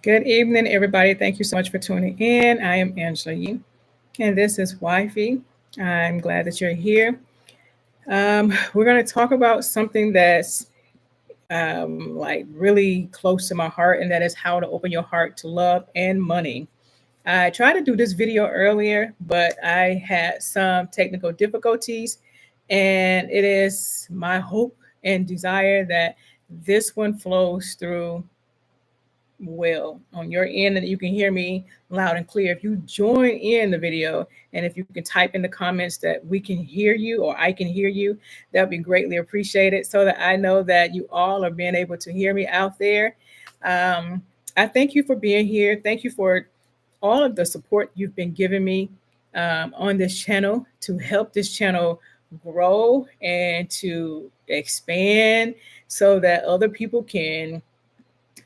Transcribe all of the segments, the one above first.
Good evening, everybody. Thank you so much for tuning in. I am Angela Yee, and this is Wifey. I'm glad that you're here. We're going to talk about something that's like really close to my heart, and that is how to open your heart to love and money. I tried to do this video earlier, but I had some technical difficulties, and it is my hope and desire that this one flows through well on your end and you can hear me loud and clear. If you join in the video and if you can type in the comments that we can hear you or I can hear you, that would be greatly appreciated so that I know that you all are being able to hear me out there. Um, I thank you for being here. Thank you for all of the support you've been giving me on this channel to help this channel grow and to expand so that other people can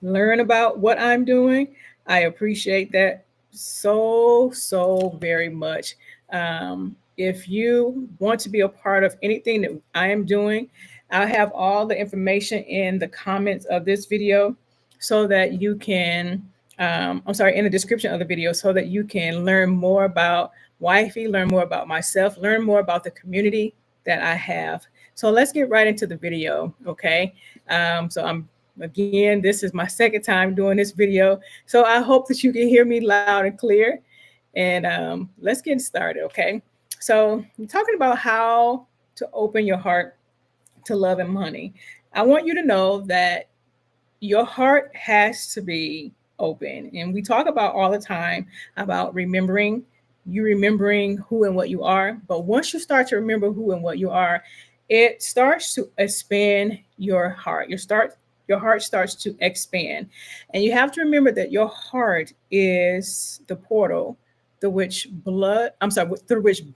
learn about what I'm doing. I appreciate that so very much. If you want to be a part of anything that I am doing, I'll have all the information in the comments of this video so that you can, I'm sorry, in the description of the video so that you can learn more about Wifey, learn more about myself, learn more about the community that I have. So let's get right into the video, okay? Again, this is my second time doing this video. So I hope that you can hear me loud and clear. And let's get started, okay? So I'm talking about how to open your heart to love and money. I want you to know that your heart has to be open. And we talk about all the time about remembering who and what you are. But once you start to remember who and what you are, it starts to expand your heart. Your heart starts to expand. And you have to remember that your heart is the portal through which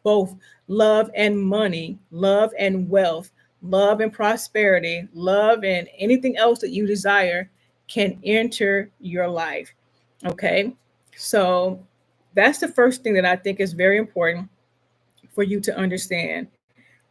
both love and money, love and wealth, love and prosperity, love and anything else that you desire can enter your life. Okay. So that's the first thing that I think is very important for you to understand.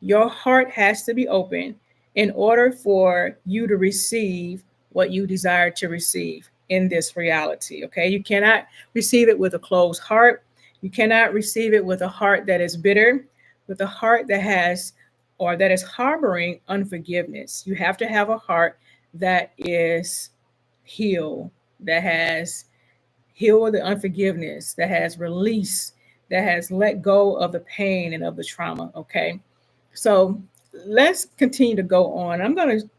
Your heart has to be open in order for you to receive what you desire to receive in this reality. Okay. You cannot receive it with a closed heart. You cannot receive it with a heart that is bitter, with a heart that has or that is harboring unforgiveness. You have to have a heart that is healed, that has healed the unforgiveness, that has released, that has let go of the pain and of the trauma. Okay. So let's continue to go on. I'm going to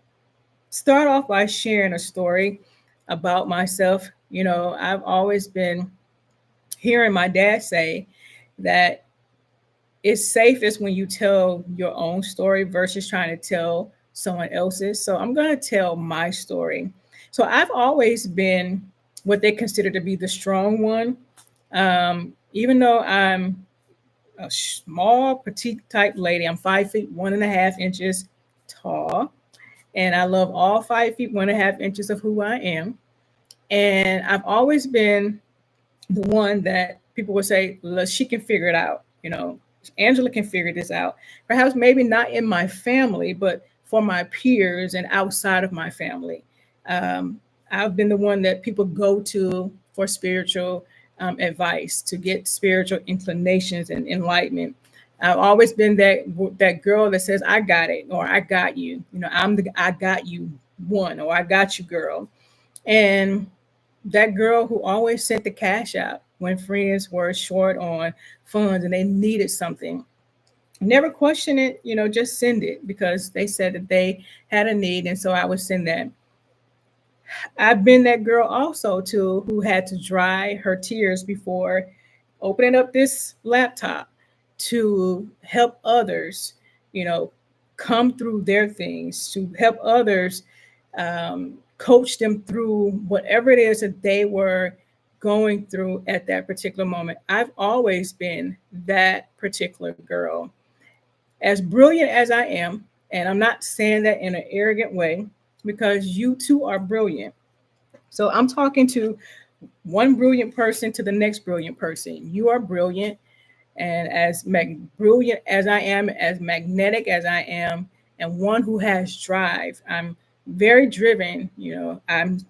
start off by sharing a story about myself. You know, I've always been hearing my dad say that it's safest when you tell your own story versus trying to tell someone else's. So I'm going to tell my story. So I've always been what they consider to be the strong one. Even though I'm a small, petite type lady, I'm 5 feet 1.5 inches tall. And I love all 5 feet 1.5 inches of who I am. And I've always been the one that people would say, she can figure it out. You know, Angela can figure this out. Perhaps maybe not in my family, but for my peers and outside of my family. Um, I've been the one that people go to for spiritual advice, to get spiritual inclinations and enlightenment. I've always been that girl that says, "I got it," or "I got you." You know, I'm the "I got you" one, or "I got you" girl. And that girl who always sent the cash out when friends were short on funds and they needed something. Never question it, you know, just send it because they said that they had a need. And so I would send that. I've been that girl also too who had to dry her tears before opening up this laptop to help others, you know, come through their things, to help others, coach them through whatever it is that they were going through at that particular moment. I've always been that particular girl. As brilliant as I am, and I'm not saying that in an arrogant way, because you too are brilliant. So I'm talking to one brilliant person to the next brilliant person. You are brilliant. And as brilliant as I am, as magnetic as I am, and one who has drive, I'm very driven. You know, I'm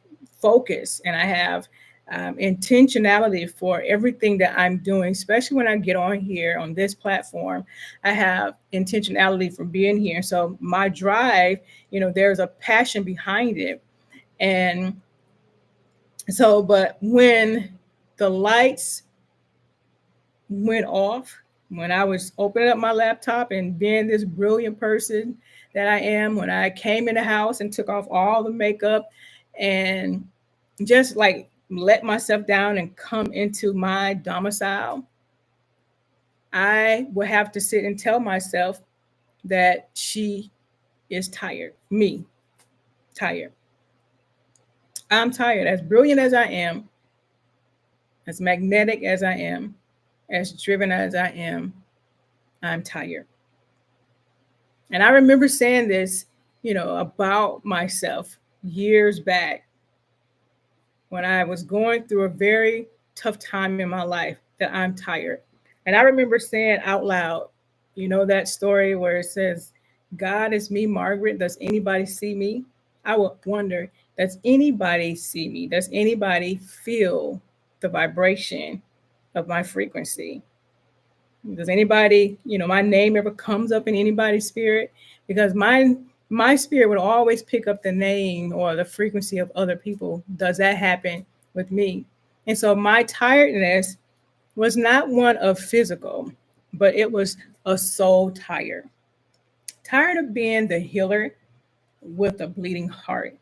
focused, and I have intentionality for everything that I'm doing, especially when I get on here on this platform. I have intentionality for being here. So my drive, there's a passion behind it. And so, but when the lights went off, when I was opening up my laptop and being this brilliant person that I am, when I came in the house and took off all the makeup and just like let myself down and come into my domicile, I would have to sit and tell myself that she is tired. Me, tired. I'm tired. As brilliant as I am, as magnetic as I am, as driven as I am, I'm tired. And I remember saying this, about myself years back when I was going through a very tough time in my life, that I'm tired. And I remember saying out loud, that story where it says, God is me, Margaret. Does anybody see me? I would wonder, does anybody see me? Does anybody feel the vibration of my frequency? Does anybody, my name ever comes up in anybody's spirit? Because my spirit would always pick up the name or the frequency of other people. Does that happen with me? And so my tiredness was not one of physical, but it was a soul tired. Tired of being the healer with a bleeding heart.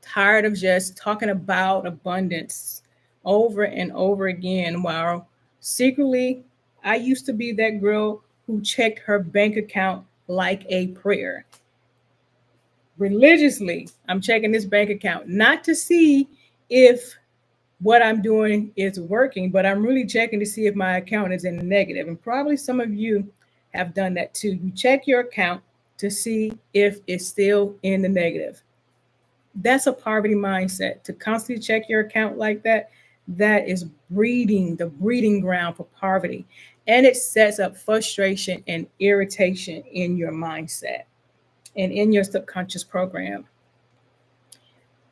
Tired of just talking about abundance over and over again, while secretly I used to be that girl who checked her bank account like a prayer. Religiously, I'm checking this bank account, not to see if what I'm doing is working, but I'm really checking to see if my account is in the negative. And probably some of you have done that too. You check your account to see if it's still in the negative. That's a poverty mindset. To constantly check your account like that is the breeding ground for poverty. And it sets up frustration and irritation in your mindset and in your subconscious program.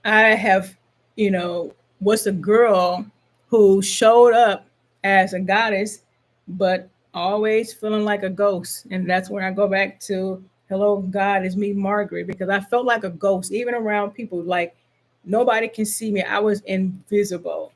I have, you know, was a girl who showed up as a goddess, but always feeling like a ghost. And that's when I go back to, hello, God, is me, Margaret, because I felt like a ghost, even around people. Like nobody can see me. I was invisible.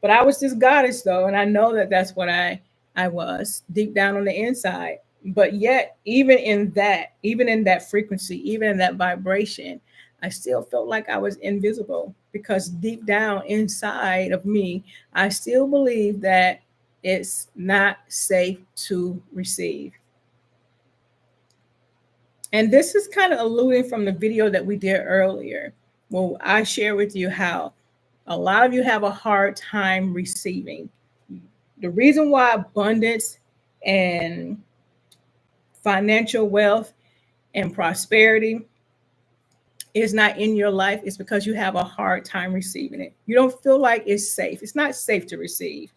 But I was this goddess though, and I know that that's what I was deep down on the inside. But yet, even in that frequency, even in that vibration, I still felt like I was invisible because deep down inside of me, I still believe that it's not safe to receive. And this is kind of alluding from the video that we did earlier. Well, I share with you how a lot of you have a hard time receiving. The reason why abundance and financial wealth and prosperity is not in your life is because you have a hard time receiving it. You don't feel like it's safe. It's not safe to receive.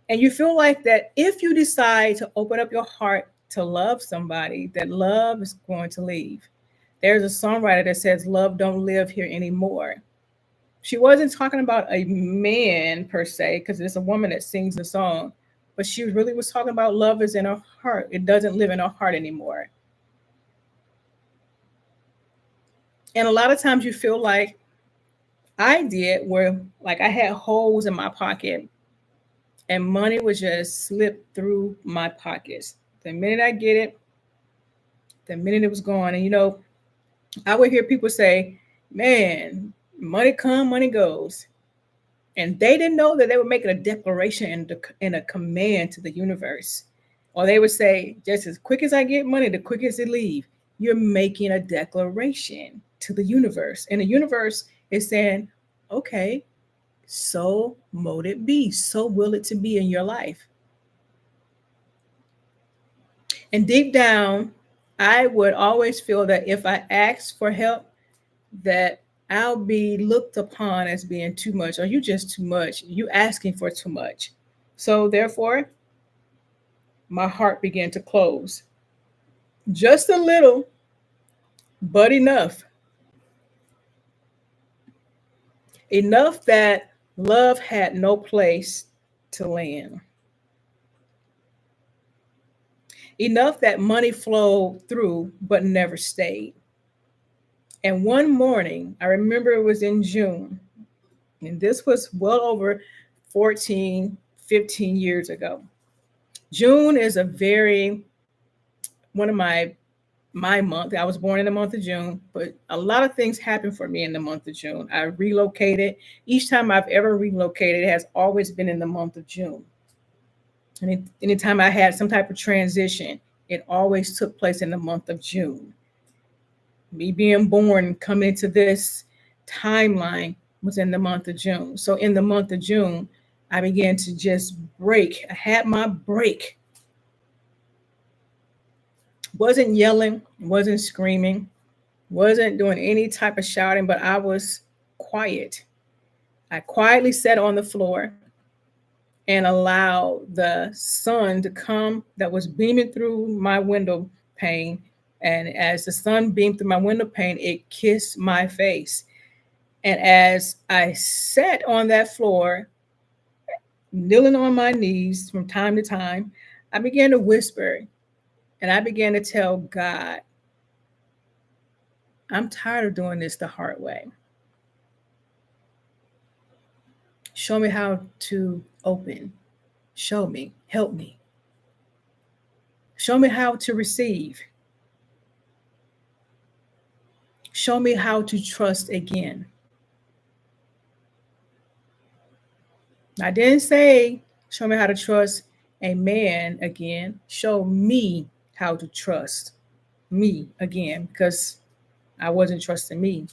And you feel like that if you decide to open up your heart to love somebody, that love is going to leave. There's a songwriter that says, love don't live here anymore. She wasn't talking about a man per se, because it's a woman that sings the song, but she really was talking about love is in her heart. It doesn't live in her heart anymore. And a lot of times you feel like I did, where like I had holes in my pocket and money would just slip through my pockets. The minute I get it, the minute it was gone. And I would hear people say, man, money come, money goes. And they didn't know that they were making a declaration and a command to the universe. Or they would say, just as quick as I get money, the quickest it leave. You're making a declaration to the universe. And the universe is saying, okay, so mote it be. So will it to be in your life. And deep down, I would always feel that if I asked for help, that I'll be looked upon as being too much, or you just too much. You asking for too much. So therefore, my heart began to close. Just a little, but enough. Enough that Love had no place to land. Enough that money flowed through, but never stayed. And one morning, I remember it was in June, and this was well over 14, 15 years ago. June is a very, one of my month. I was born in the month of June, but a lot of things happened for me in the month of June. I relocated. Each time I've ever relocated, it has always been in the month of June. And anytime I had some type of transition, it always took place in the month of June. Me being born, coming into this timeline was in the month of June. So in the month of June, I began to just break. I had my break. Wasn't yelling, wasn't screaming, wasn't doing any type of shouting, but I was quiet. I quietly sat on the floor and allowed the sun to come that was beaming through my window pane. And as the sun beamed through my window pane, it kissed my face. And as I sat on that floor, kneeling on my knees from time to time, I began to whisper and I began to tell God, I'm tired of doing this the hard way. Show me how to open. Show me. Help me. Show me how to receive. Show me how to trust again. I didn't say, show me how to trust a man again. Show me how to trust me again, because I wasn't trusting me.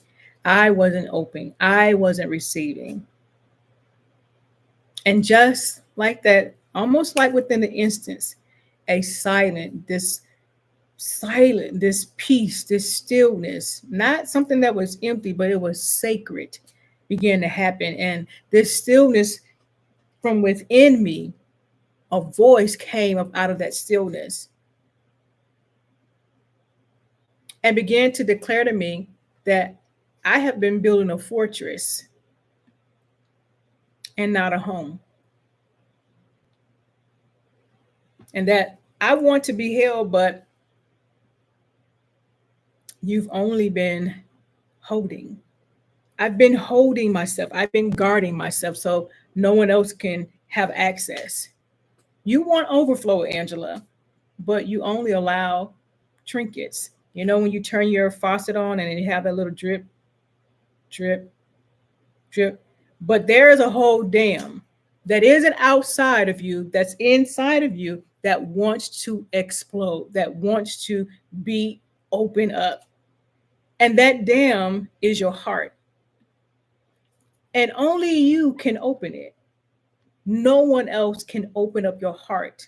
I wasn't open. I wasn't receiving. And just like that, almost like within the instance, this silent, this peace, this stillness, not something that was empty, but it was sacred, began to happen. And this stillness from within me, a voice came up out of that stillness and began to declare to me that I have been building a fortress and not a home. And that I want to be held, but you've only been holding. I've been holding myself. I've been guarding myself so no one else can have access. You want overflow, Angela, but you only allow trinkets. You know, when you turn your faucet on and you have that little drip, drip, drip. But there is a whole dam that isn't outside of you, that's inside of you, that wants to explode, that wants to be open up. And that dam is your heart. And only you can open it. No one else can open up your heart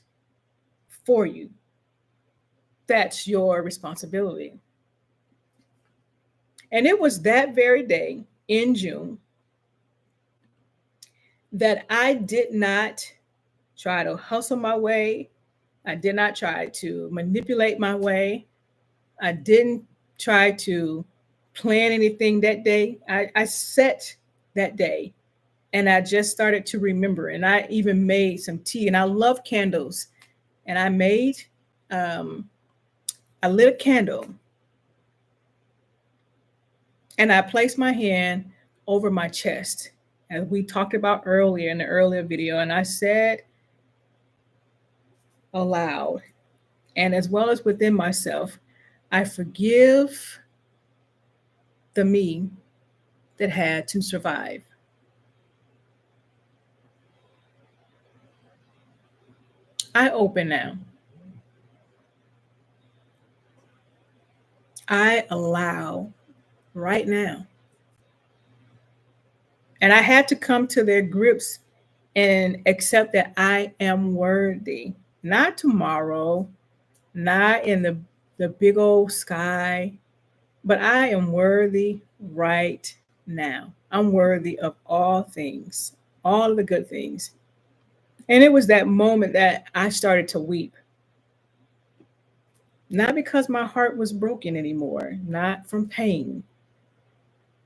for you. That's your responsibility. And it was that very day in June that I did not try to hustle my way. I did not try to manipulate my way. I didn't try to plan anything that day. I set that day and I just started to remember. And I even made some tea, and I love candles. And I made, I lit a candle and I placed my hand over my chest, as we talked about earlier in the earlier video. And I said aloud, and as well as within myself, I forgive the me that had to survive. I open now. I allow right now. And I had to come to their grips and accept that I am worthy. Not tomorrow, not in the big old sky, but I am worthy right now. I'm worthy of all things, all of the good things. And it was that moment that I started to weep. Not because my heart was broken anymore, not from pain,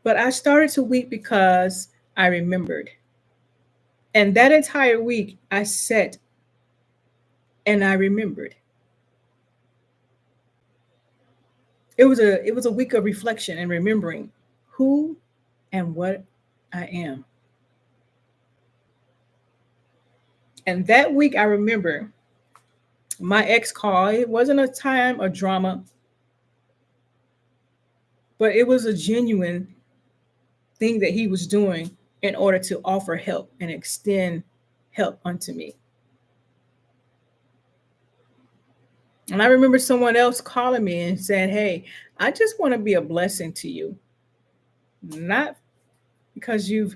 but I started to weep because I remembered. And that entire week, I sat and I remembered. It was a week of reflection and remembering who and what I am. And that week, I remember my ex call. It wasn't a time of drama, but it was a genuine thing that he was doing in order to offer help and extend help unto me. And I remember someone else calling me and saying, "Hey, I just want to be a blessing to you. Not because you've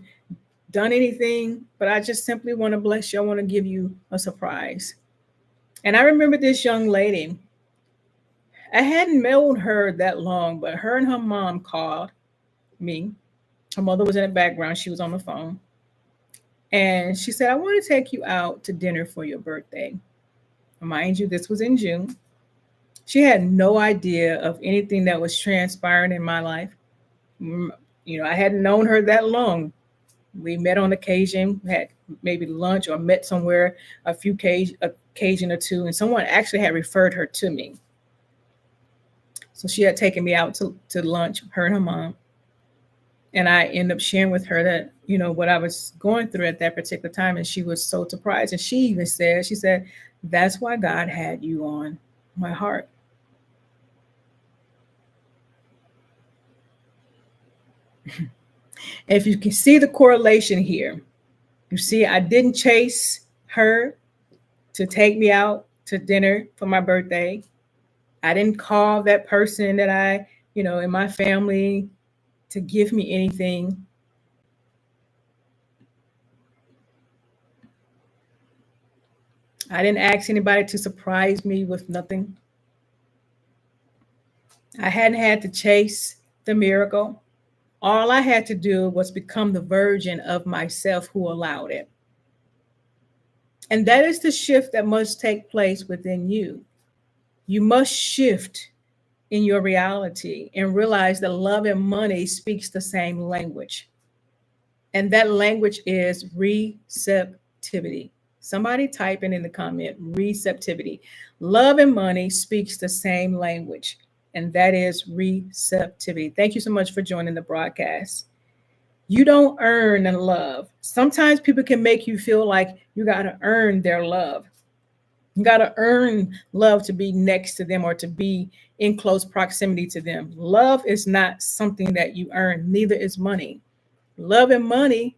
done anything, but I just simply want to bless you. I want to give you a surprise." And I remember this young lady. I hadn't known her that long, but her and her mom called me. Her mother was in the background. She was on the phone. And she said, "I want to take you out to dinner for your birthday." Mind you, this was in June. She had no idea of anything that was transpiring in my life. Mm, I hadn't known her that long. We met on occasion, had maybe lunch or met somewhere a few occasion or two, and someone actually had referred her to me. So she had taken me out to lunch, her and her mom. And I ended up sharing with her that, what I was going through at that particular time. And she was so surprised. And she said, "That's why God had you on my heart." If you can see the correlation here, you see, I didn't chase her to take me out to dinner for my birthday. I didn't call that person that in my family to give me anything. I didn't ask anybody to surprise me with nothing. I hadn't had to chase the miracle. All I had to do was become the version of myself who allowed it. And that is the shift that must take place within you. You must shift in your reality and realize that love and money speaks the same language. And that language is receptivity. Somebody type in the comment receptivity. Love and money speaks the same language, and that is receptivity. Thank you so much for joining the broadcast. You don't earn love. Sometimes people can make you feel like you got to earn their love. You got to earn love to be next to them or to be in close proximity to them. Love is not something that you earn, neither is money. Love and money,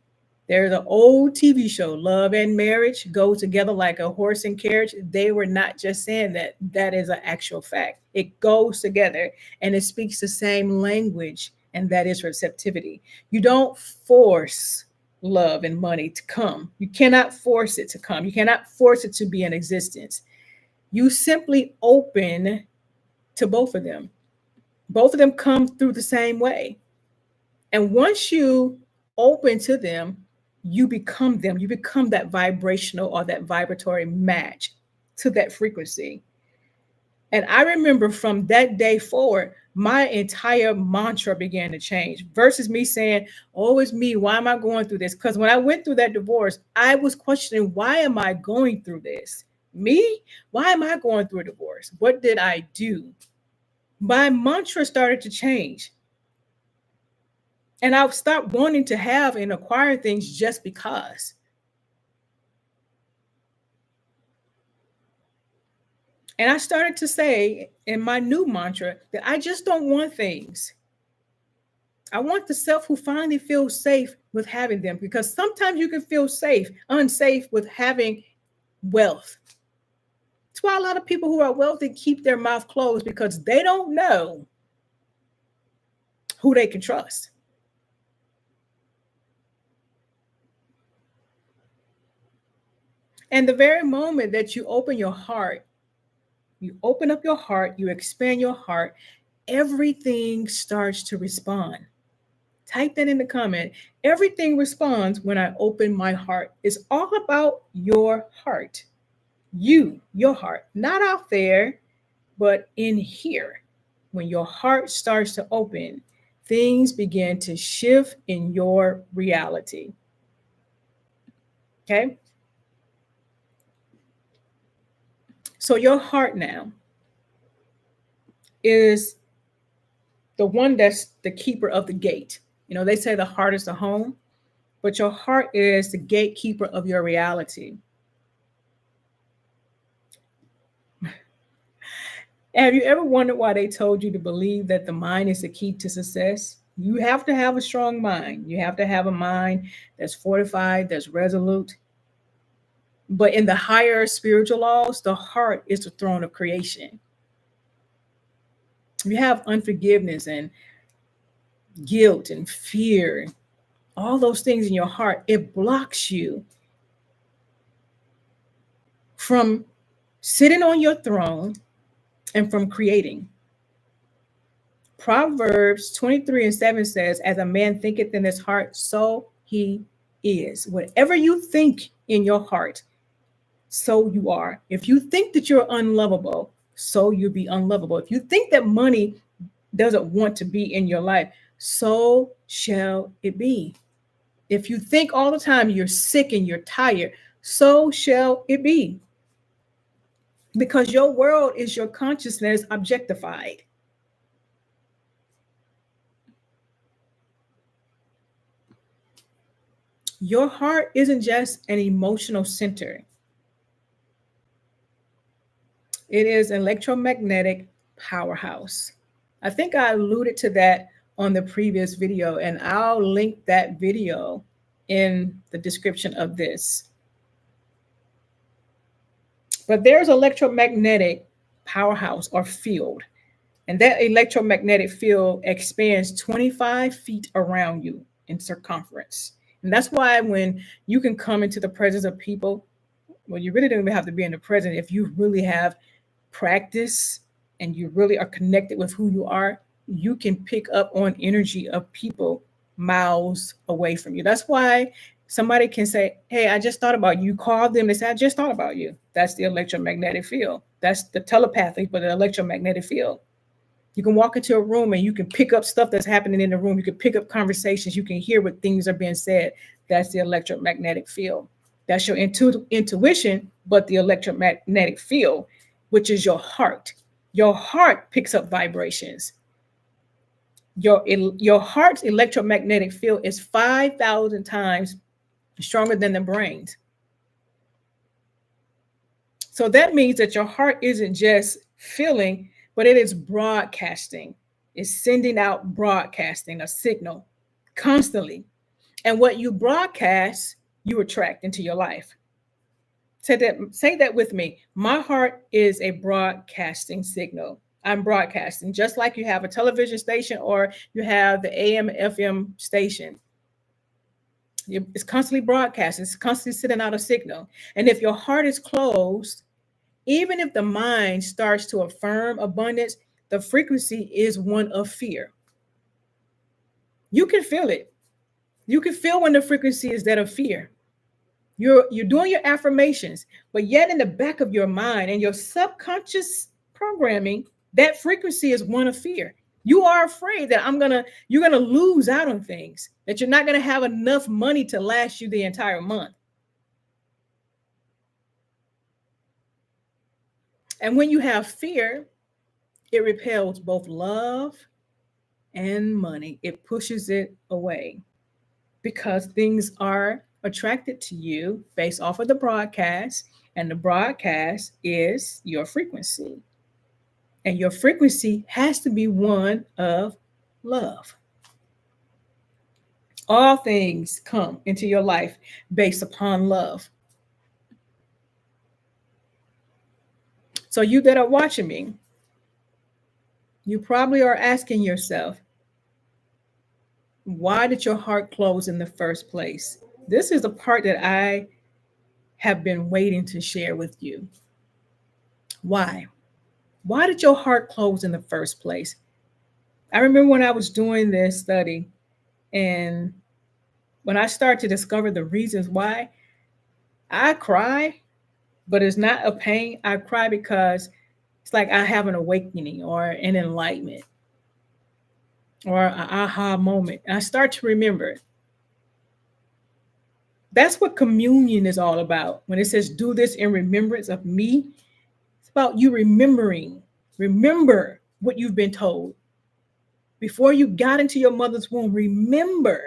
there's an old TV show, Love and Marriage Go Together Like a Horse and Carriage. They were not just saying that, that is an actual fact. It goes together and it speaks the same language, and that is receptivity. You don't force love and money to come. You cannot force it to come. You cannot force it to be in existence. You simply open to both of them. Both of them come through the same way. And once you open to them, you become them. You become that vibrational or that vibratory match to that frequency. And I remember from that day forward, my entire mantra began to change versus me saying, "Oh, it's me. Why am I going through this?" Because when I went through that divorce, I was questioning, why am I going through this? Me? Why am I going through a divorce? What did I do? My mantra started to change. And I've stopped wanting to have and acquire things just because. And I started to say in my new mantra that I just don't want things. I want the self who finally feels safe with having them, because sometimes you can feel unsafe with having wealth. That's why a lot of people who are wealthy keep their mouth closed, because they don't know who they can trust. And the very moment that you open your heart, you open up your heart, you expand your heart, everything starts to respond. Type that in the comment. Everything responds when I open my heart. It's all about your heart. Your heart, not out there, but in here. When your heart starts to open, things begin to shift in your reality. Okay. So your heart now is the one that's the keeper of the gate. You know, they say the heart is the home, but your heart is the gatekeeper of your reality. Have you ever wondered why they told you to believe that the mind is the key to success? You have to have a strong mind. You have to have a mind that's fortified, that's resolute. But in the higher spiritual laws, the heart is the throne of creation. If you have unforgiveness and guilt and fear, all those things in your heart, it blocks you from sitting on your throne and from creating. Proverbs 23:7 says, as a man thinketh in his heart, so he is. Whatever you think in your heart, so you are. If you think that you're unlovable, so you be unlovable. If you think that money doesn't want to be in your life, so shall it be. If you think all the time you're sick and you're tired, so shall it be. Because your world is your consciousness objectified. Your heart isn't just an emotional center, it is an electromagnetic powerhouse. I think I alluded to that on the previous video, and I'll link that video in the description of this. But there's electromagnetic powerhouse or field, and that electromagnetic field expands 25 feet around you in circumference. And that's why when you can come into the presence of people, well, you really don't even have to be in the presence. If you really have practice and you really are connected with who you are, you can pick up on energy of people miles away from you. That's why somebody can say, hey, I just thought about you. Call them, they say, I just thought about you. That's the electromagnetic field. That's the telepathy, but the electromagnetic field. You can walk into a room and you can pick up stuff that's happening in the room. You can pick up conversations. You can hear what things are being said. That's the electromagnetic field. That's your intuition, but the electromagnetic field, which is your heart. Your heart picks up vibrations. Your heart's electromagnetic field is 5,000 times stronger than the brain's. So that means that your heart isn't just feeling, but it is broadcasting. It's sending out broadcasting, a signal constantly. And what you broadcast, you attract into your life. Say that with me. My heart is a broadcasting signal. I'm broadcasting, just like you have a television station or you have the AM, FM station. It's constantly broadcasting. It's constantly sending out a signal. And if your heart is closed, even if the mind starts to affirm abundance, the frequency is one of fear. You can feel it. You can feel when the frequency is that of fear. You're doing your affirmations, but yet in the back of your mind and your subconscious programming, that frequency is one of fear. You are afraid that you're gonna lose out on things, that you're not gonna have enough money to last you the entire month. And when you have fear, it repels both love and money. It pushes it away because things are attracted to you based off of the broadcast, and the broadcast is your frequency. And your frequency has to be one of love. All things come into your life based upon love. So you that are watching me, you probably are asking yourself, why did your heart close in the first place? This is the part that I have been waiting to share with you. Why? Why did your heart close in the first place? I remember when I was doing this study, and when I started to discover the reasons why, I cry, but it's not a pain. I cry because it's like I have an awakening or an enlightenment or an aha moment. And I start to remember That's what communion is all about. When it says, do this in remembrance of me, it's about you remembering. Remember what you've been told. Before you got into your mother's womb, remember.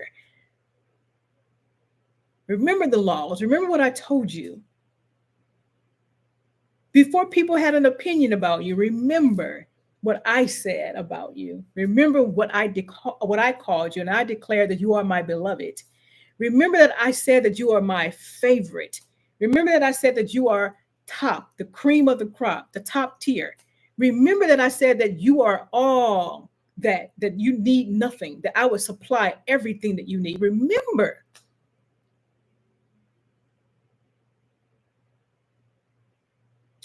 Remember the laws. Remember what I told you. Before people had an opinion about you, remember what I said about you. Remember what I called you, and I declare that you are my beloved. Remember that I said that you are my favorite. Remember that I said that you are top, the cream of the crop, the top tier. Remember that I said that you are all that you need nothing, that I would supply everything that you need. Remember.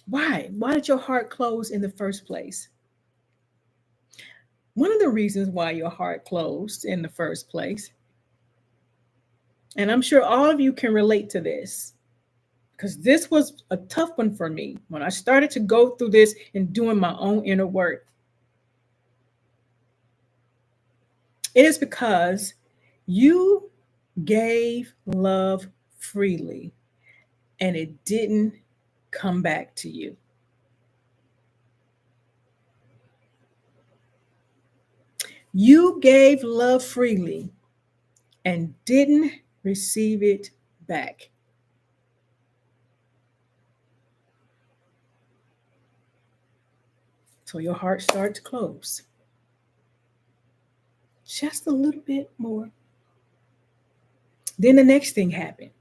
Why? Why did your heart close in the first place? One of the reasons why your heart closed in the first place, and I'm sure all of you can relate to this, because this was a tough one for me when I started to go through this and doing my own inner work. It is because you gave love freely and it didn't come back to you. You gave love freely and didn't receive it back. So your heart starts to close just a little bit more. Then the next thing happened.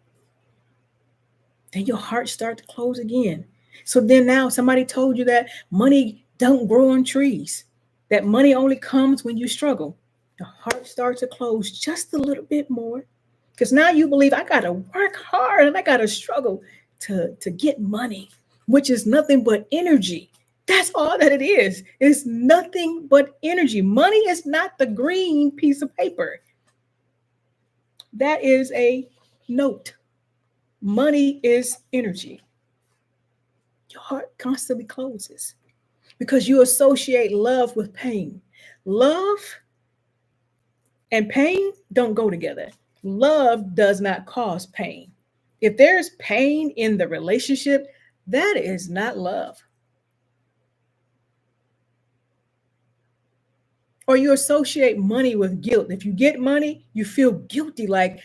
Then your heart starts to close again. So then now somebody told you that money don't grow on trees, that money only comes when you struggle. The heart starts to close just a little bit more because now you believe I got to work hard and I got to struggle to get money, which is nothing but energy. That's all that it is. It's nothing but energy. Money is not the green piece of paper. That is a note. Money is energy. Your heart constantly closes because you associate love with pain. Love and pain don't go together. Love does not cause pain. If there's pain in the relationship, that is not love. Or you associate money with guilt. If you get money, you feel guilty, like,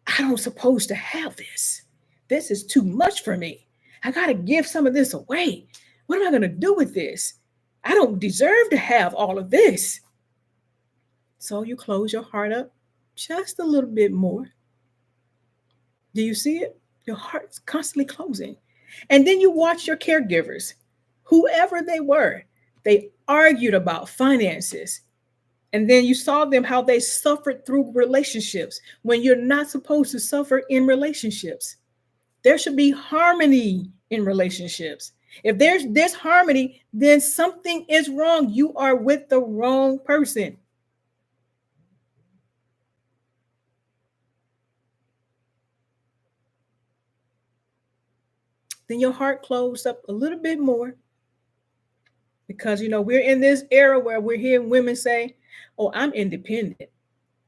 I don't supposed to have this. This is too much for me. I got to give some of this away. What am I going to do with this? I don't deserve to have all of this. So you close your heart up just a little bit more. Do you see it? Your heart's constantly closing. And then you watch your caregivers, whoever they were, they argued about finances. And then you saw them how they suffered through relationships when you're not supposed to suffer in relationships. There should be harmony in relationships. If there's disharmony, then something is wrong. You are with the wrong person. Then your heart closed up a little bit more because, we're in this era where we're hearing women say, oh, I'm independent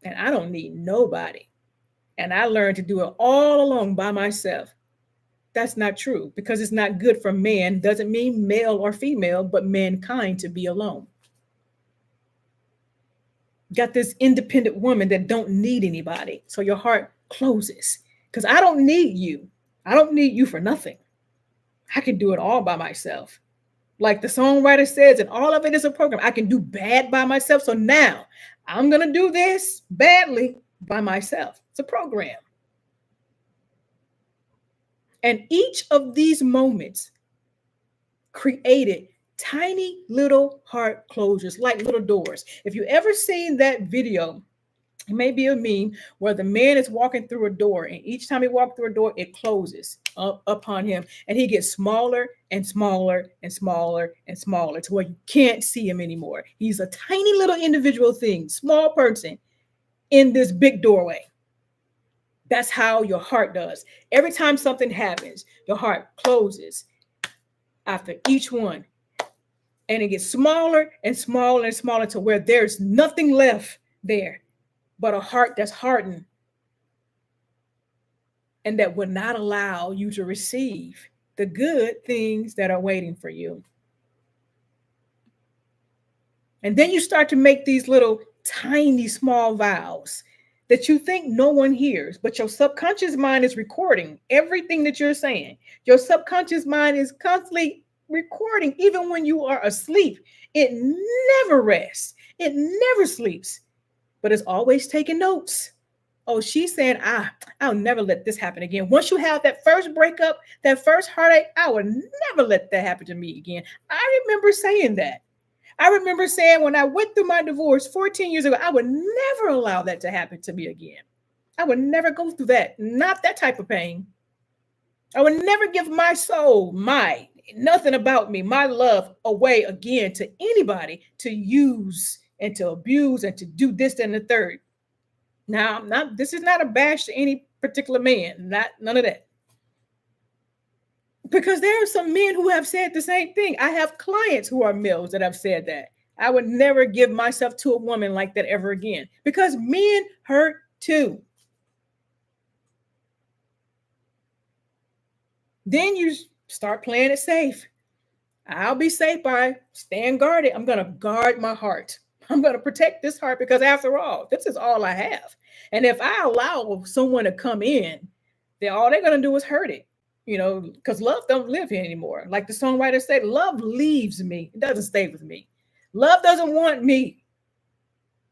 and I don't need nobody. And I learned to do it all alone by myself. That's not true because it's not good for man. Doesn't mean male or female, but mankind to be alone. Got this independent woman that don't need anybody. So your heart closes because I don't need you. I don't need you for nothing. I can do it all by myself. Like the songwriter says, and all of it is a program. I can do bad by myself. So now I'm going to do this badly by myself. It's a program. And each of these moments created tiny little heart closures, like little doors. If you ever seen that video, it may be a meme where the man is walking through a door, and each time he walks through a door, it closes up upon him, and he gets smaller and smaller and smaller and smaller to where you can't see him anymore. He's a tiny little individual thing, small person in this big doorway. That's how your heart does. Every time something happens, your heart closes after each one. And it gets smaller and smaller and smaller to where there's nothing left there but a heart that's hardened. and that will not allow you to receive the good things that are waiting for you. And then you start to make these little tiny small vows that you think no one hears, but your subconscious mind is recording everything that you're saying. Your subconscious mind is constantly recording, even when you are asleep. It never rests, it never sleeps, but it's always taking notes. Oh, she's saying, I'll never let this happen again. Once you have that first breakup, that first heartache, I will never let that happen to me again. I remember saying that. I remember saying when I went through my divorce 14 years ago, I would never allow that to happen to me again. I would never go through that. Not that type of pain. I would never give my soul, nothing about me, my love away again to anybody to use and to abuse and to do this and the third. Now, this is not a bash to any particular man, none of that. Because there are some men who have said the same thing. I have clients who are males that have said that. I would never give myself to a woman like that ever again, because men hurt too. Then you start playing it safe. I'll be safe by staying guarded. I'm going to guard my heart. I'm going to protect this heart, because after all, this is all I have. And if I allow someone to come in, then all they're going to do is hurt it. Because love don't live here anymore. Like the songwriter said, love leaves me. It doesn't stay with me. Love doesn't want me.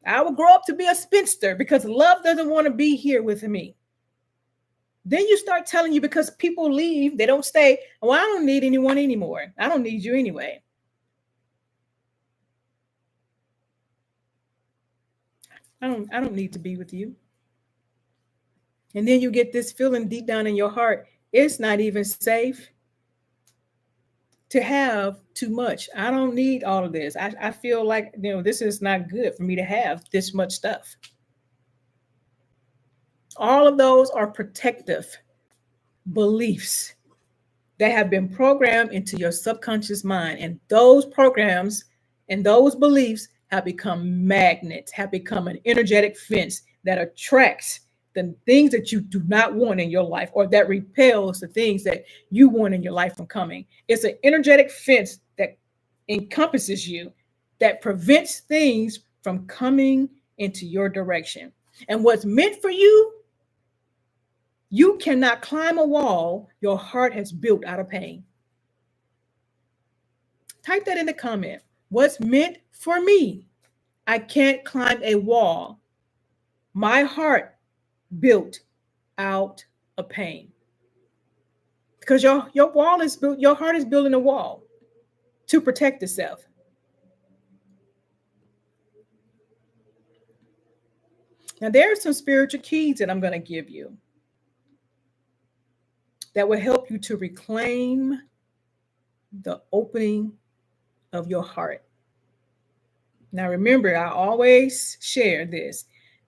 I will grow up to be a spinster because love doesn't want to be here with me. Then you start telling you, because people leave, they don't stay. Well, I don't need anyone anymore. I don't need you anyway. I don't need to be with you. And then you get this feeling deep down in your heart, it's not even safe to have too much. I don't need all of this. I feel like, this is not good for me to have this much stuff. All of those are protective beliefs that have been programmed into your subconscious mind. And those programs and those beliefs have become magnets, have become an energetic fence that attracts the things that you do not want in your life, or that repels the things that you want in your life from coming. It's an energetic fence that encompasses you, that prevents things from coming into your direction. And what's meant for you, you cannot climb a wall your heart has built out of pain. Type that in the comment. What's meant for me, I can't climb a wall my heart built out of pain. Because your wall is built, your heart is building a wall to protect itself. Now, there are some spiritual keys that I'm going to give you that will help you to reclaim the opening of your heart. Now, remember, I always share this.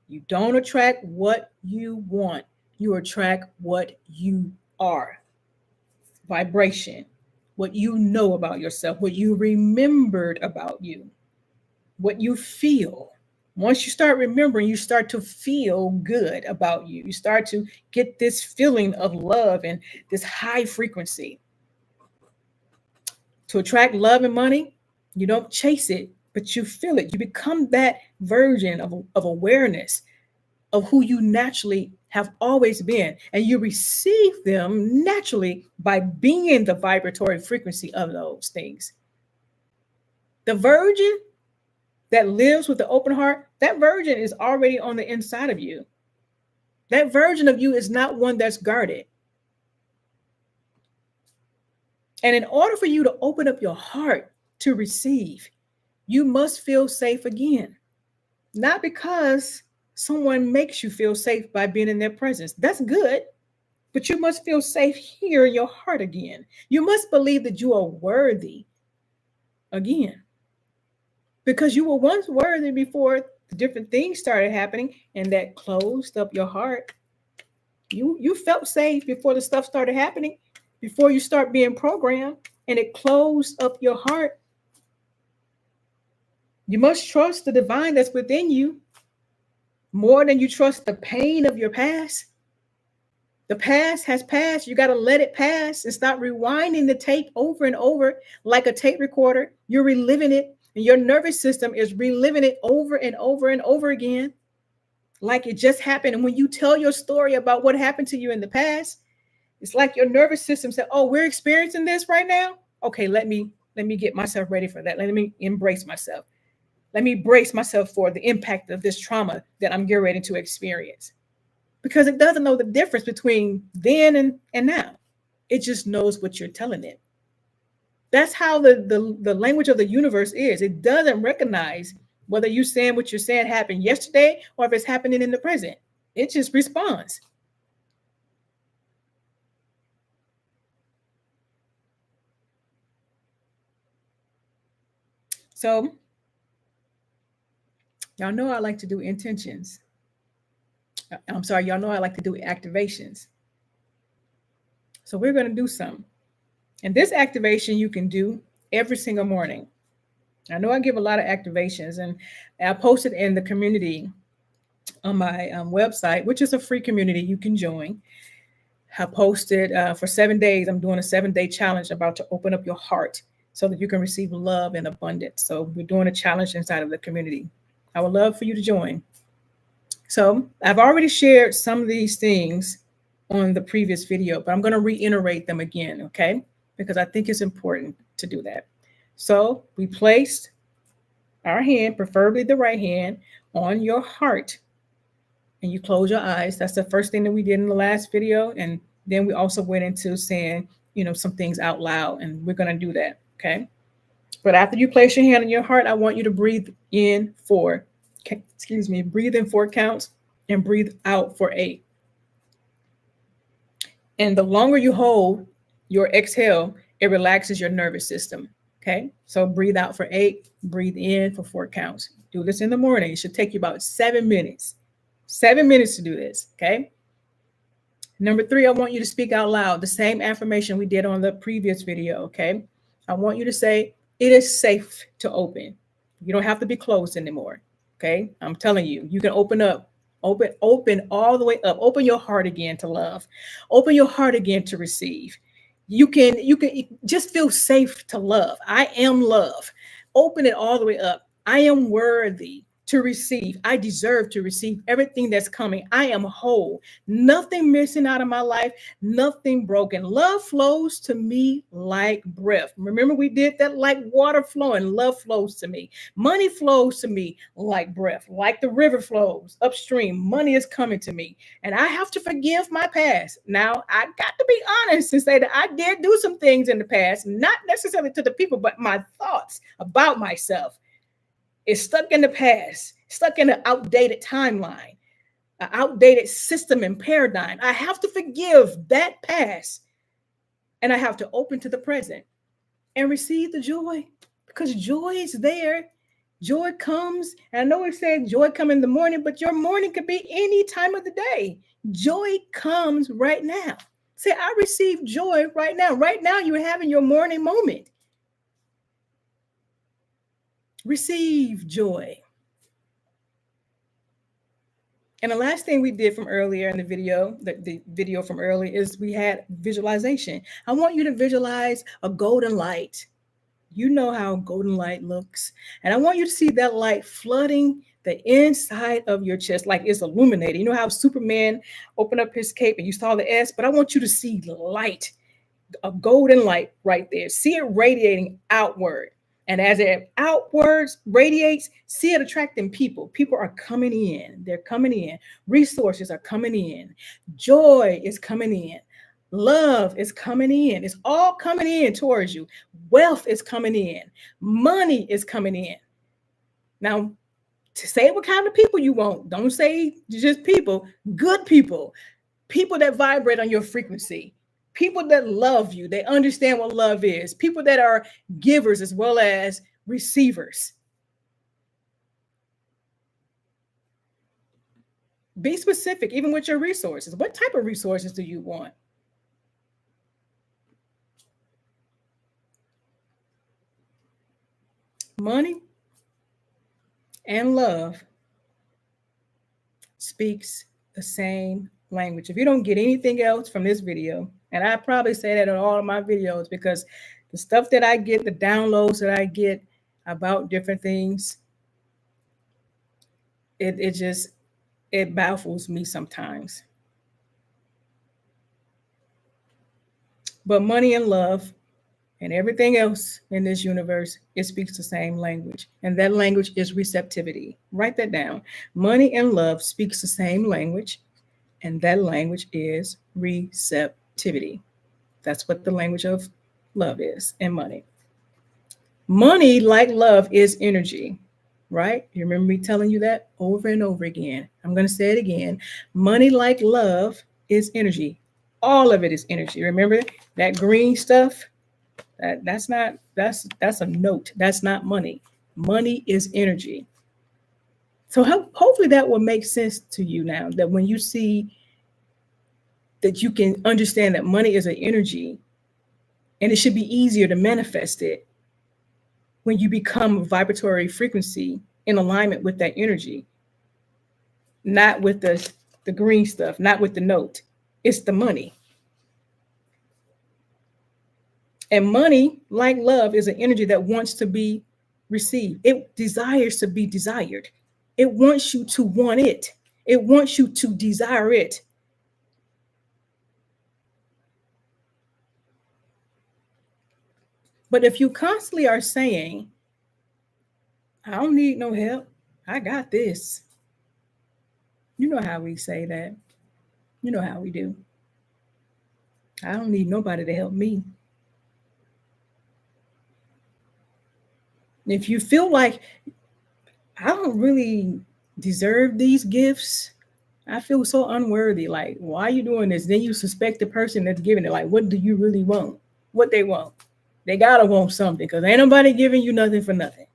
You don't attract what you want. You attract what you are. Vibration, what you know about yourself, what you remembered about you, what you feel. Once you start remembering, you start to feel good about you. You start to get this feeling of love and this high frequency. To attract love and money, you don't chase it, but you feel it. You become that version of awareness of who you naturally have always been. And you receive them naturally by being the vibratory frequency of those things. The virgin that lives with the open heart, that virgin is already on the inside of you. That version of you is not one that's guarded. And in order for you to open up your heart to receive, you must feel safe again. Not because someone makes you feel safe by being in their presence. That's good. But you must feel safe here in your heart again. You must believe that you are worthy again. Because you were once worthy before the different things started happening, and that closed up your heart. You felt safe before the stuff started happening, before you start being programmed, and it closed up your heart. You must trust the divine that's within you more than you trust the pain of your past. The past has passed. You got to let it pass and stop rewinding the tape over and over like a tape recorder. You're reliving it, and your nervous system is reliving it over and over and over again like it just happened. And when you tell your story about what happened to you in the past, it's like your nervous system said, "Oh, we're experiencing this right now. Okay, let me get myself ready for that. Let me embrace myself. Let me brace myself for the impact of this trauma that I'm getting ready to experience." Because it doesn't know the difference between then and now. It just knows what you're telling it. That's how the language of the universe is. It doesn't recognize whether you saying what you're saying happened yesterday or if it's happening in the present. It just responds. So y'all know I like to do intentions. I'm sorry, y'all know I like to do activations. So we're going to do some. And this activation you can do every single morning. I know I give a lot of activations, and I posted in the community on my website, which is a free community you can join. I posted for 7 days. I'm doing a 7-day challenge about to open up your heart so that you can receive love in abundance. So we're doing a challenge inside of the community. I would love for you to join. So I've already shared some of these things on the previous video, but I'm going to reiterate them again, okay? Because I think it's important to do that. So we placed our hand, preferably the right hand, on your heart, and you close your eyes. That's the first thing that we did in the last video. And then we also went into saying, some things out loud, and we're going to do that, okay? But after you place your hand on your heart, I want you to breathe in breathe in 4 counts and breathe out for 8. And the longer you hold your exhale, it relaxes your nervous system. Okay. So breathe out for 8, breathe in for 4 counts. Do this in the morning. It should take you about 7 minutes. 7 minutes to do this. Okay. Number 3, I want you to speak out loud the same affirmation we did on the previous video. Okay. I want you to say, it is safe to open. You don't have to be closed anymore. Okay. I'm telling you, you can open up. Open all the way up. Open your heart again to love. Open your heart again to receive. You can just feel safe to love. I am love. Open it all the way up. I am worthy to receive. I deserve to receive everything that's coming. I am whole. Nothing missing out of my life, nothing broken. Love flows to me like breath. Remember, we did that like water flowing. Love flows to me. Money flows to me like breath, like the river flows upstream. Money is coming to me. And I have to forgive my past. Now, I got to be honest and say that I did do some things in the past, not necessarily to the people, but my thoughts about myself is stuck in the past, stuck in an outdated timeline, an outdated system and paradigm. I have to forgive that past, and I have to open to the present and receive the joy, because joy is there. Joy comes. And I know it said joy come in the morning, but your morning could be any time of the day. Joy comes right now. Say, I receive joy right now. Right now, you're having your morning moment. Receive joy. And the last thing we did from earlier in the video from earlier, is we had visualization. I want you to visualize a golden light. You know how golden light looks. And I want you to see that light flooding the inside of your chest, like it's illuminated. You know how Superman opened up his cape and you saw the S, but I want you to see the light, a golden light right there. See it radiating outward. And as it outwards radiates, see it attracting people. People are coming in. They're coming in. Resources are coming in. Joy is coming in. Love is coming in. It's all coming in towards you. Wealth is coming in. Money is coming in. Now, to say what kind of people you want. Don't say just people. Good people. People that vibrate on your frequency. People that love you. They understand what love is. People that are givers as well as receivers. Be specific, even with your resources. What type of resources do you want? Money and love speaks the same language. If you don't get anything else from this video, and I probably say that in all of my videos, because the stuff that I get, the downloads that I get about different things, it just, it baffles me sometimes. But money and love and everything else in this universe, it speaks the same language. And that language is receptivity. Write that down. Money and love speaks the same language, and that language is receptivity. That's what the language of love is, and money. Money, like love, is energy, right? You remember me telling you that over and over again. I'm going to say it again. Money, like love, is energy. All of it is energy. Remember that green stuff? That's a note. That's not money. Money is energy. So hopefully that will make sense to you now, that when you see that, you can understand that money is an energy, and it should be easier to manifest it when you become a vibratory frequency in alignment with that energy, not with the green stuff, not with the note. It's the money. And money, like love, is an energy that wants to be received. It desires to be desired. It wants you to want it. It wants you to desire it. But if you constantly are saying, I don't need no help, I got this. You know how we say that. You know how we do. I don't need nobody to help me. If you feel like, I don't really deserve these gifts, I feel so unworthy, like, why are you doing this? Then you suspect the person that's giving it. Like, what do you really want? What they want? They gotta want something, because ain't nobody giving you nothing for nothing.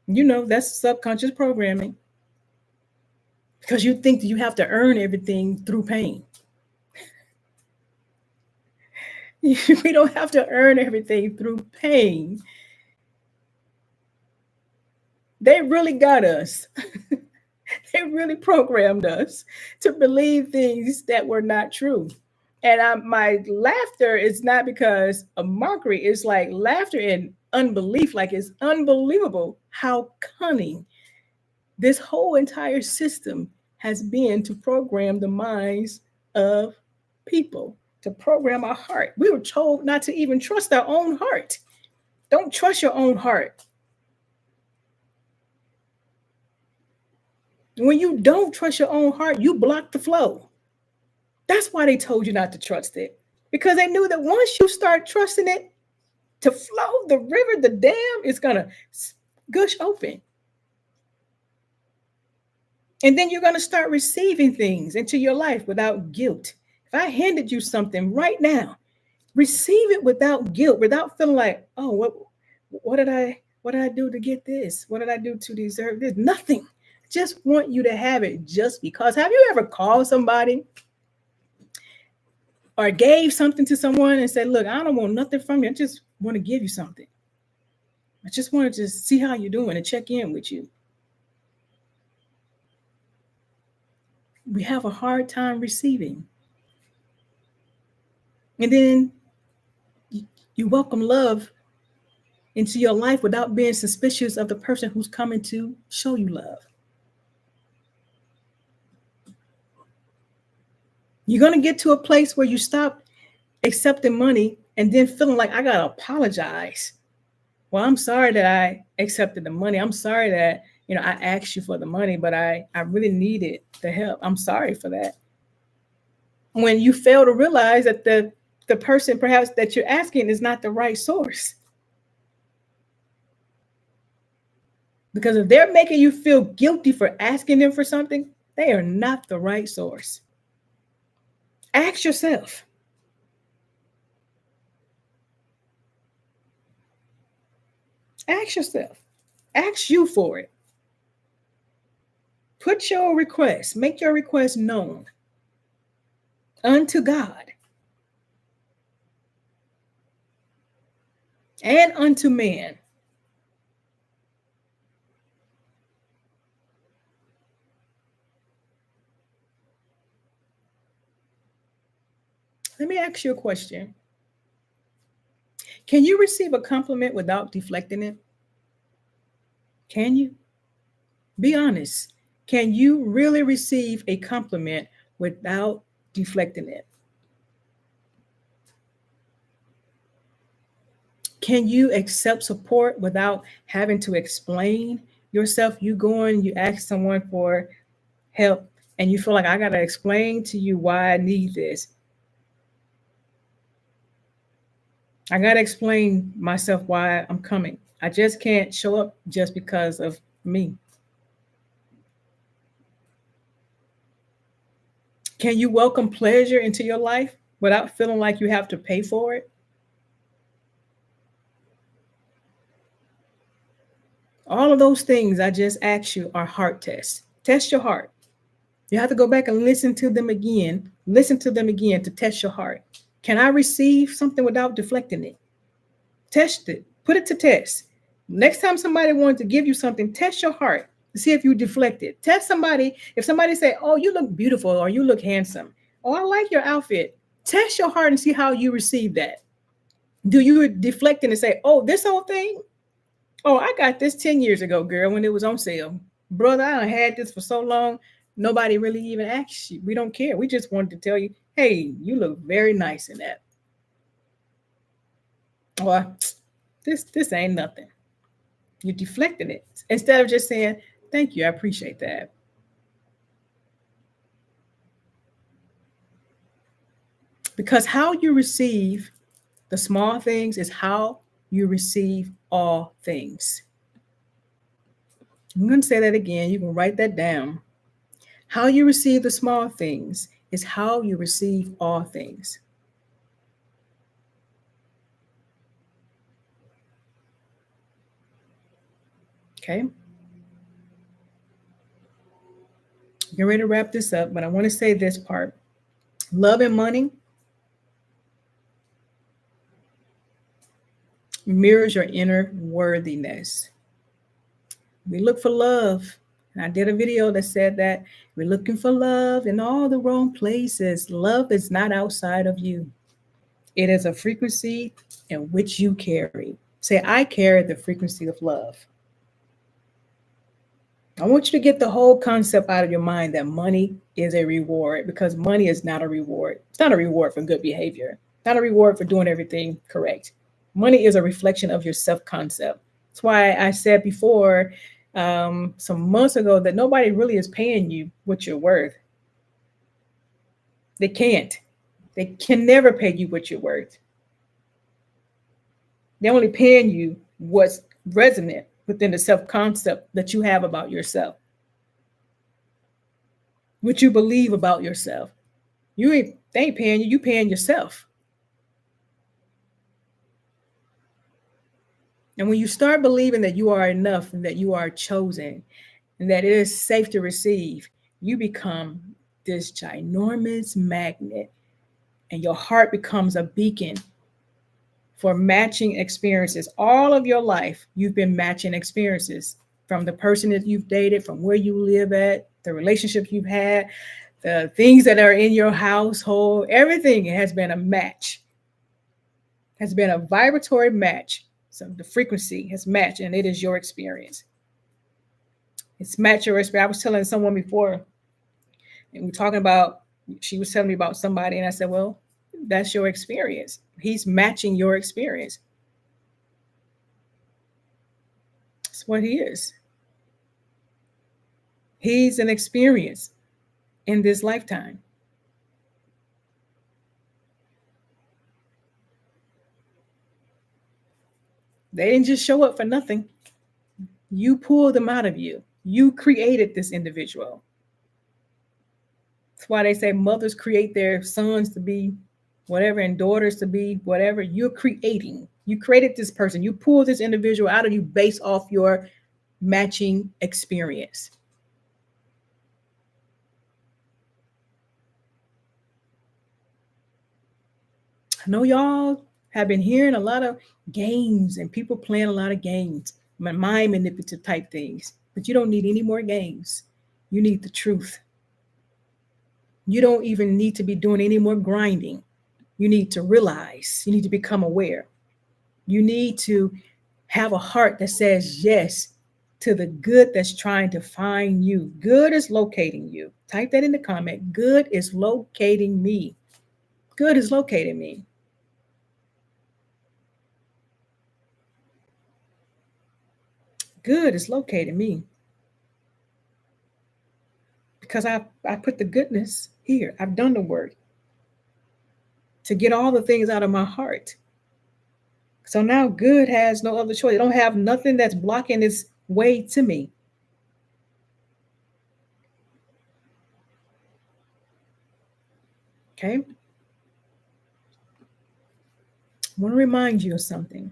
You know, that's subconscious programming, because you think that you have to earn everything through pain. We don't have to earn everything through pain. They really got us. They really programmed us to believe things that were not true. And my laughter is not because of mockery. It's like laughter in unbelief. Like, it's unbelievable how cunning this whole entire system has been to program the minds of people, to program our heart. We were told not to even trust our own heart. Don't trust your own heart. When you don't trust your own heart, you block the flow. That's why they told you not to trust it, because they knew that once you start trusting it to flow, the river, the dam is going to gush open. And then you're going to start receiving things into your life without guilt. If I handed you something right now, receive it without guilt, without feeling like, oh, what did I do to get this? What did I do to deserve this? Nothing. Just want you to have it just because. Have you ever called somebody or gave something to someone and said, look, I don't want nothing from you. I just want to give you something. I just wanted to see how you're doing and check in with you. We have a hard time receiving. And then you welcome love into your life without being suspicious of the person who's coming to show you love. You're going to get to a place where you stop accepting money and then feeling like, I got to apologize. Well, I'm sorry that I accepted the money. I'm sorry that, I asked you for the money, but I really needed the help. I'm sorry for that. When you fail to realize that the person perhaps that you're asking is not the right source. Because if they're making you feel guilty for asking them for something, they are not the right source. Ask yourself. Ask yourself. Ask you for it. Put your request, make your request known unto God and unto man. Let me ask you a question. Can you receive a compliment without deflecting it? Can you? Be honest. Can you really receive a compliment without deflecting it? Can you accept support without having to explain yourself? You go and you ask someone for help and you feel like I got to explain to you why I need this. I got to explain myself why I'm coming. I just can't show up just because of me. Can you welcome pleasure into your life without feeling like you have to pay for it? All of those things I just asked you are heart tests. Test your heart. You have to go back and listen to them again. Listen to them again to test your heart. Can I receive something without deflecting it? Test it. Put it to test. Next time somebody wants to give you something, test your heart to see if you deflect it. Test somebody. If somebody say, "Oh, you look beautiful," or "You look handsome," or "I like your outfit," test your heart and see how you receive that. Do you deflect it and say, "Oh, this whole thing? Oh, I got this 10 years ago, girl, when it was on sale. Brother, I done had this for so long. Nobody really even asked you. We don't care. We just wanted to tell you, hey, you look very nice in that." Or this ain't nothing. You're deflecting it instead of just saying, thank you, I appreciate that. Because how you receive the small things is how you receive all things. I'm going to say that again. You can write that down. How you receive the small things is how you receive all things. Okay. Get ready to wrap this up, but I want to say this part. Love and money mirrors your inner worthiness. We look for love. And I did a video that said that we're looking for love in all the wrong places. Love is not outside of you. It is a frequency in which you carry. Say, I carry the frequency of love. I want you to get the whole concept out of your mind that money is a reward, because money is not a reward. It's not a reward for good behavior, not a reward for doing everything correct. Money is a reflection of your self-concept. That's why I said before, some months ago, that nobody really is paying you what you're worth. They can't. They can never pay you what you're worth. They're only paying you what's resonant within the self-concept that you have about yourself, what you believe about yourself. They ain't paying you, you paying yourself. And when you start believing that you are enough and that you are chosen and that it is safe to receive, you become this ginormous magnet, and your heart becomes a beacon for matching experiences. All of your life, you've been matching experiences, from the person that you've dated, from where you live at, the relationships you've had, the things that are in your household. Everything has been a match, has been a vibratory match. So the frequency has matched, and it is your experience. It's matched your experience. I was telling someone before, and we're talking about, she was telling me about somebody, and I said, well, that's your experience. He's matching your experience. That's what he is. He's an experience in this lifetime. They didn't just show up for nothing. You pulled them out of you. You created this individual. That's why they say mothers create their sons to be whatever and daughters to be whatever. You're creating. You created this person. You pulled this individual out of you based off your matching experience. I know y'all have been hearing a lot of games and people playing a lot of games, mind manipulative type things, but you don't need any more games. You need the truth. You don't even need to be doing any more grinding. You need to realize, you need to become aware. You need to have a heart that says yes to the good that's trying to find you. Good is locating you. Type that in the comment. Good is locating me. Good is locating me. Good is locating me. Because I put the goodness here. I've done the work to get all the things out of my heart. So now good has no other choice. It don't have nothing that's blocking its way to me. Okay. I want to remind you of something.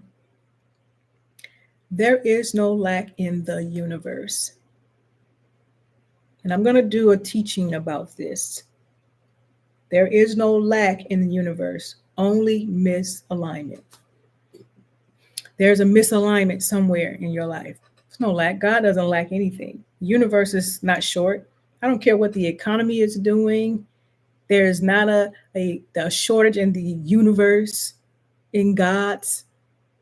There is no lack in the universe. And I'm going to do a teaching about this. There is no lack in the universe, only misalignment. There's a misalignment somewhere in your life. There's no lack. God doesn't lack anything. The universe is not short. I don't care what the economy is doing. There is not a shortage in the universe, in God's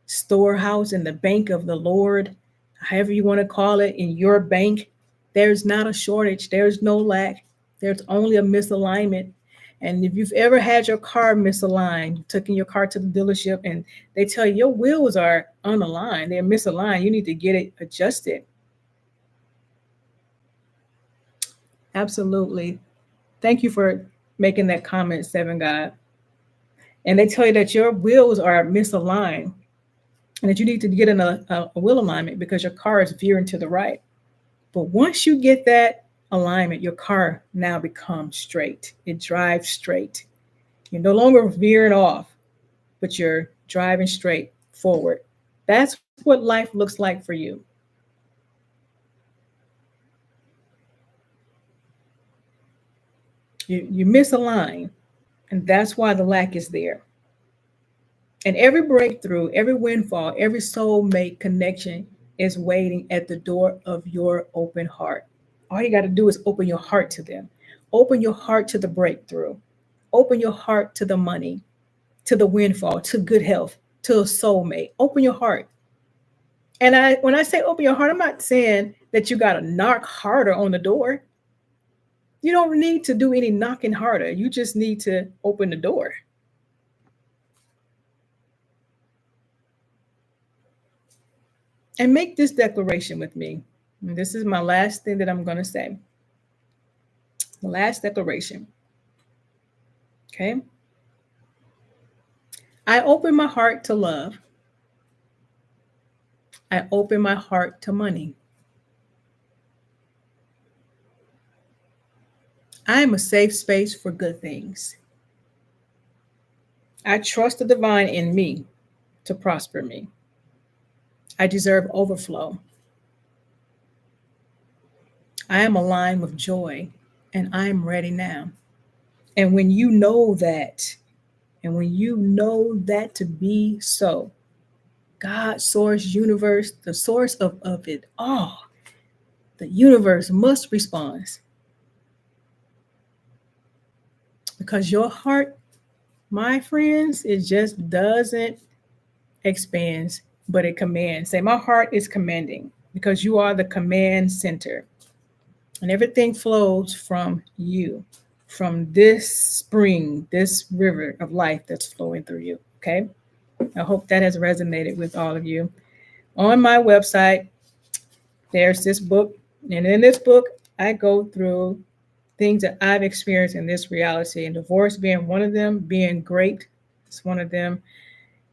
storehouse, in the bank of the Lord, however you want to call it, in your bank. There's not a shortage. There's no lack. There's only a misalignment. And if you've ever had your car misaligned, you took in your car to the dealership and they tell you your wheels are unaligned, they're misaligned, you need to get it adjusted. Absolutely. Thank you for making that comment, Seven God. And they tell you that your wheels are misaligned and that you need to get in a wheel alignment because your car is veering to the right. But once you get that alignment, your car now becomes straight. It drives straight. You're no longer veering off, but you're driving straight forward. That's what life looks like for you. You misalign, and that's why the lack is there. And every breakthrough, every windfall, every soulmate connection is waiting at the door of your open heart. All you got to do is open your heart to them. Open your heart to the breakthrough. Open your heart to the money, to the windfall, to good health, to a soulmate. Open your heart. And when I say open your heart, I'm not saying that you got to knock harder on the door. You don't need to do any knocking harder. You just need to open the door. And make this declaration with me. And this is my last thing that I'm going to say. The last declaration. Okay. I open my heart to love. I open my heart to money. I am a safe space for good things. I trust the divine in me to prosper me. I deserve overflow. I am aligned with joy and I am ready now. And when you know that, and when you know that to be so, God, source, universe, the source of it all, the universe must respond. Because your heart, my friends, it just doesn't expand, but it commands. Say, my heart is commanding because you are the command center. And everything flows from you, from this spring, this river of life that's flowing through you. Okay. I hope that has resonated with all of you. On my website, there's this book. And in this book, I go through things that I've experienced in this reality, and divorce being one of them, being great is one of them,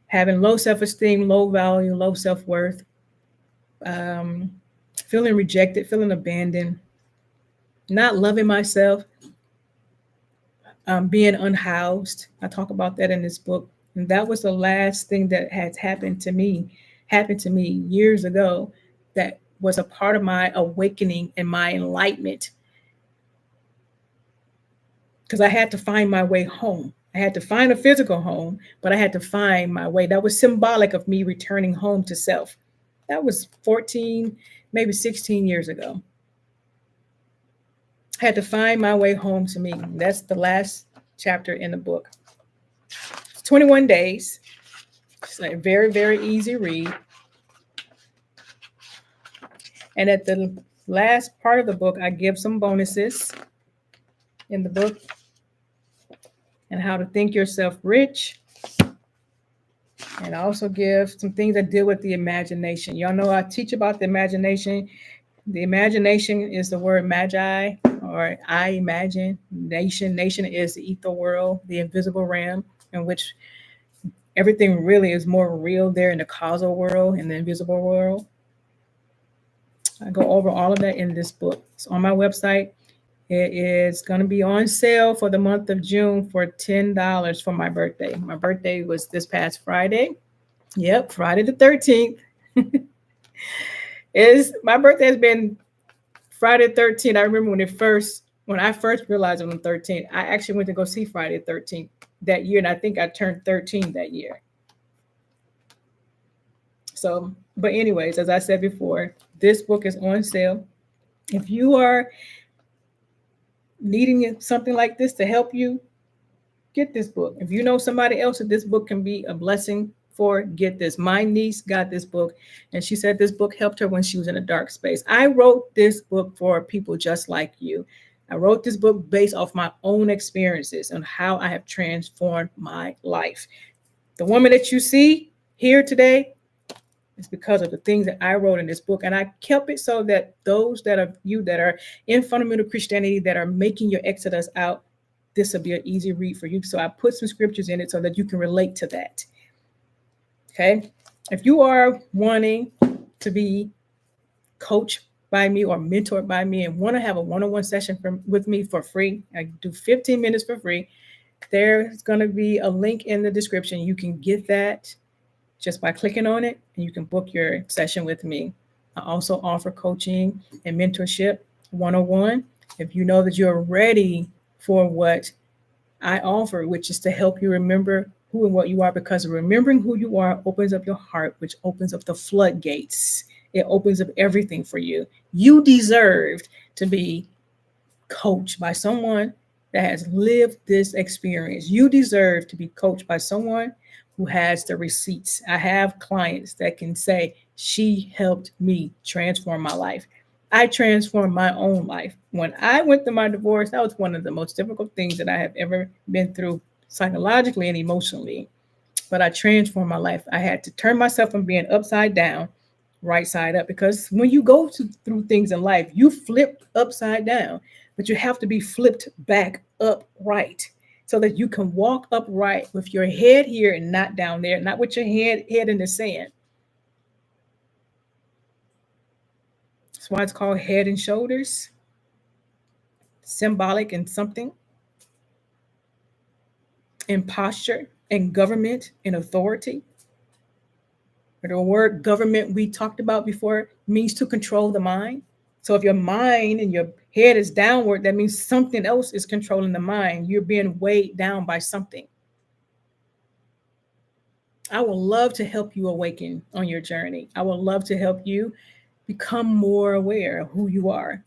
having low self-esteem, low value, low self-worth, feeling rejected, feeling abandoned, not loving myself, being unhoused. I talk about that in this book. And that was the last thing that has happened to me years ago, that was a part of my awakening and my enlightenment. Because I had to find my way home. I had to find a physical home, but I had to find my way. That was symbolic of me returning home to self. That was 14, maybe 16 years ago. I had to find my way home to me. That's the last chapter in the book. 21 days. It's a very, very easy read. And at the last part of the book, I give some bonuses in the book and how to think yourself rich. And I also give some things that deal with the imagination. Y'all know I teach about the imagination. The imagination is the word magi, or I imagine. Nation is the ether world, the invisible realm, in which everything really is more real there in the causal world, in the invisible world. I go over all of that in this book. It's on my website. It is going to be on sale for the month of June for $10 for my birthday. My birthday was this past Friday. Yep, Friday the 13th. My birthday has been Friday the 13th. I remember when I first realized it on the 13th, I actually went to go see Friday the 13th that year, and I think I turned 13 that year. So, but anyways, as I said before, this book is on sale. If you are needing something like this to help you, get this book. If you know somebody else that this book can be a blessing for, get this. My niece got this book, and she said this book helped her when she was in a dark space. I wrote this book for people just like you. I wrote this book based off my own experiences and how I have transformed my life. The woman that you see here today, it's because of the things that I wrote in this book. And I kept it so that those that are in fundamental Christianity that are making your exodus out, this will be an easy read for you. So I put some scriptures in it so that you can relate to that. Okay. If you are wanting to be coached by me or mentored by me and want to have a one-on-one session with me for free, I do 15 minutes for free. There's going to be a link in the description. You can get that just by clicking on it, and you can book your session with me. I also offer coaching and mentorship 101. If you know that you're ready for what I offer, which is to help you remember who and what you are, because remembering who you are opens up your heart, which opens up the floodgates. It opens up everything for you. You deserve to be coached by someone that has lived this experience. You deserve to be coached by someone who has the receipts. I have clients that can say, she helped me transform my life. I transformed my own life. When I went through my divorce, that was one of the most difficult things that I have ever been through psychologically and emotionally. But I transformed my life. I had to turn myself from being upside down, right side up, because when you go through things in life, you flip upside down, but you have to be flipped back upright, so that you can walk upright with your head here and not down there, not with your head in the sand. That's why it's called Head and Shoulders. Symbolic in something, in posture, in government, in authority. The word government we talked about before means to control the mind. So if your mind and your head is downward, that means something else is controlling the mind. You're being weighed down by something. I would love to help you awaken on your journey. I would love to help you become more aware of who you are.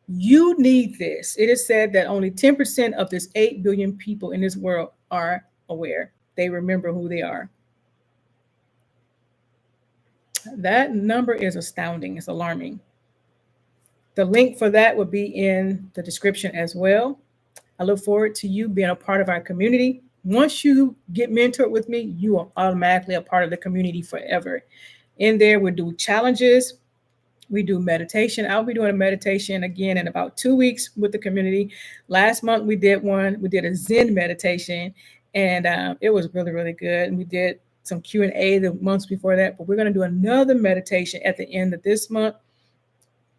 You need this. It is said that only 10% of this 8 billion people in this world are aware. They remember who they are. That number is astounding. It's alarming. The link for that will be in the description as well. I look forward to you being a part of our community. Once you get mentored with me, you are automatically a part of the community forever. In there, we do challenges. We do meditation. I'll be doing a meditation again in about 2 weeks with the community. Last month, we did one. We did a Zen meditation, and it was really, really good. And we did some Q&A the months before that, but we're going to do another meditation at the end of this month.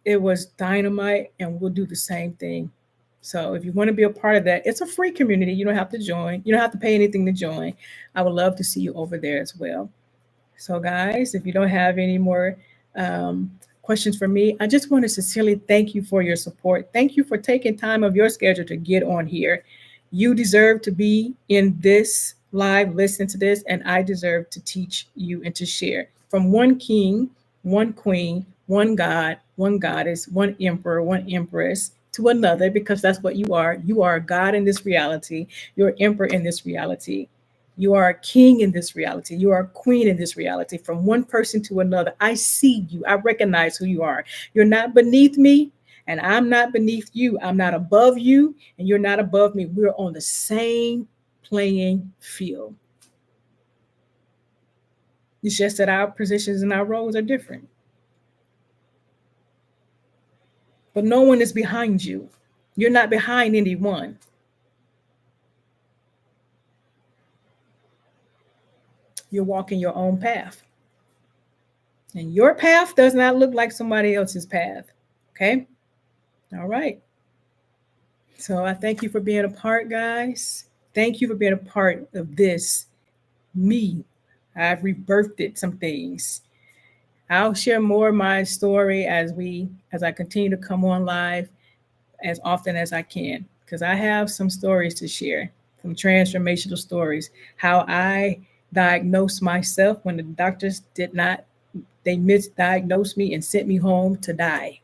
It was dynamite, and we'll do the same thing. So if you want to be a part of that, it's a free community. You don't have to join. You don't have to pay anything to join. I would love to see you over there as well. So guys, if you don't have any more questions for me, I just want to sincerely thank you for your support. Thank you for taking time of your schedule to get on here. You deserve to be in this live, listening to this, and I deserve to teach you and to share. From one king, one queen, one God, one goddess, one emperor, one empress, to another, because that's what you are. You are a God in this reality. You're an emperor in this reality. You are a king in this reality. You are a queen in this reality. From one person to another, I see you. I recognize who you are. You're not beneath me, and I'm not beneath you. I'm not above you, and you're not above me. We're on the same playing field. It's just that our positions and our roles are different. But no one is behind you. You're not behind anyone. You're walking your own path. And your path does not look like somebody else's path. Okay? All right. So I thank you for being a part, guys. Thank you for being a part of this. Me. I've rebirthed some things. I'll share more of my story as I continue to come on live as often as I can, because I have some stories to share, some transformational stories, how I diagnosed myself when the doctors did not, they misdiagnosed me and sent me home to die.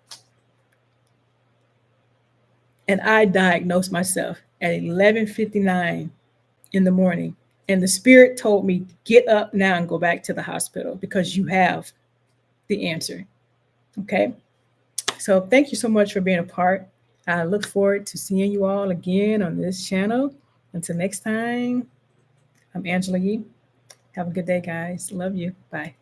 And I diagnosed myself at 11:59 in the morning. And the spirit told me, get up now and go back to the hospital because you have the answer. Okay. So thank you so much for being a part. I look forward to seeing you all again on this channel. Until next time, I'm Angela Yee. Have a good day, guys. Love you. Bye.